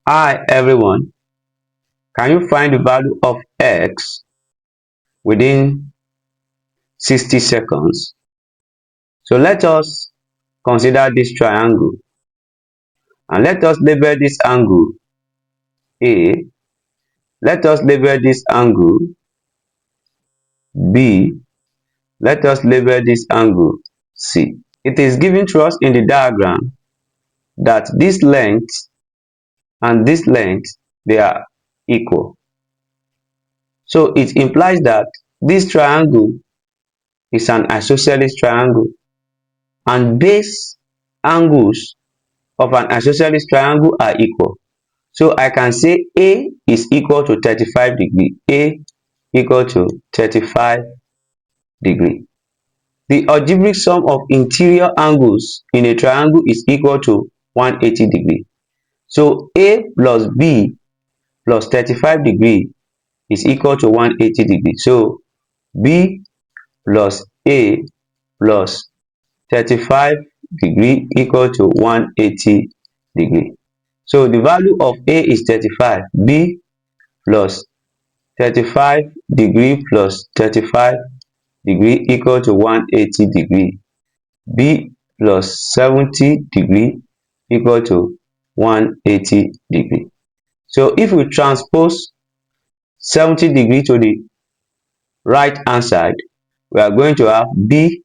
Hi everyone, can you find the value of x within 60 seconds? So let us consider this triangle and let us label this angle A, let us label this angle B, let us label this angle C. It is given to us in the diagram that this length and this length, they are equal. So it implies that this triangle is an isosceles triangle, and base angles of an isosceles triangle are equal. So I can say A is equal to 35 degree. A equal to 35 degree. The algebraic sum of interior angles in a triangle is equal to 180 degree. So A plus B plus 35 degree is equal to 180 degree. So B plus A plus 35 degree equal to 180 degree. So the value of A is 35, B plus 35 degree plus 35 degree equal to 180 degree, B plus 70 degree equal to 180 degree. So if we transpose 70 degree to the right hand side, we are going to have B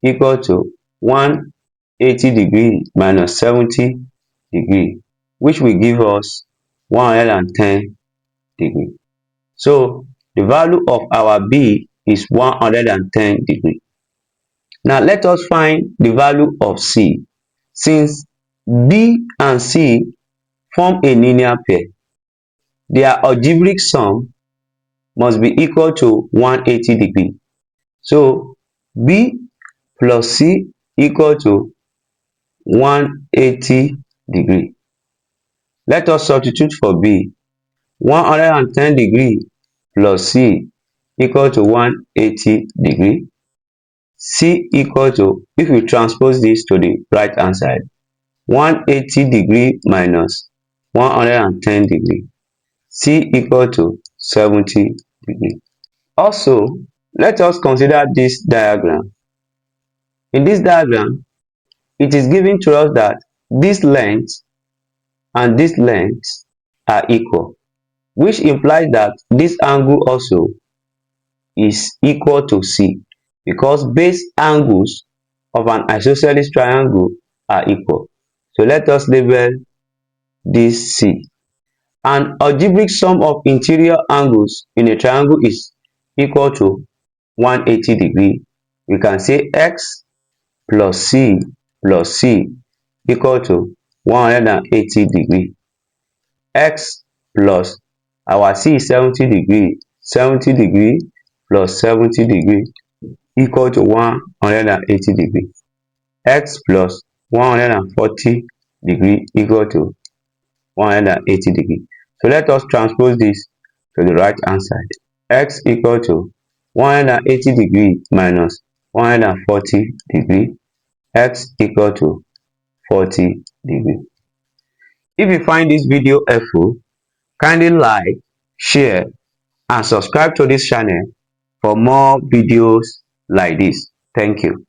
equal to 180 degree minus 70 degree, which will give us 110 degree. So the value of our B is 110 degree. Now let us find the value of C. Since B and C form a linear pair, their algebraic sum must be equal to 180 degree. So B plus C equal to 180 degree. Let us substitute for B. 110 degree plus C equal to 180 degree. C equal to, if we transpose this to the right hand side, 180 degree minus 110 degree. C equal to 70 degree. Also, let us consider this diagram. In this diagram, it is given to us that this length and this length are equal, which implies that this angle also is equal to C, because base angles of an isosceles triangle are equal. So let us label this C. An algebraic sum of interior angles in a triangle is equal to 180 degree. We can say x plus C equal to 180 degree. X plus our C is 70 degree, 70 degree plus 70 degree equal to 180 degree. X plus 140 degree equal to 180 degree. So let us transpose this to the right hand side. X equal to 180 degree minus 140 degree. X equal to 40 degree. If you find this video helpful, kindly like, share and subscribe to this channel for more videos like this. Thank you.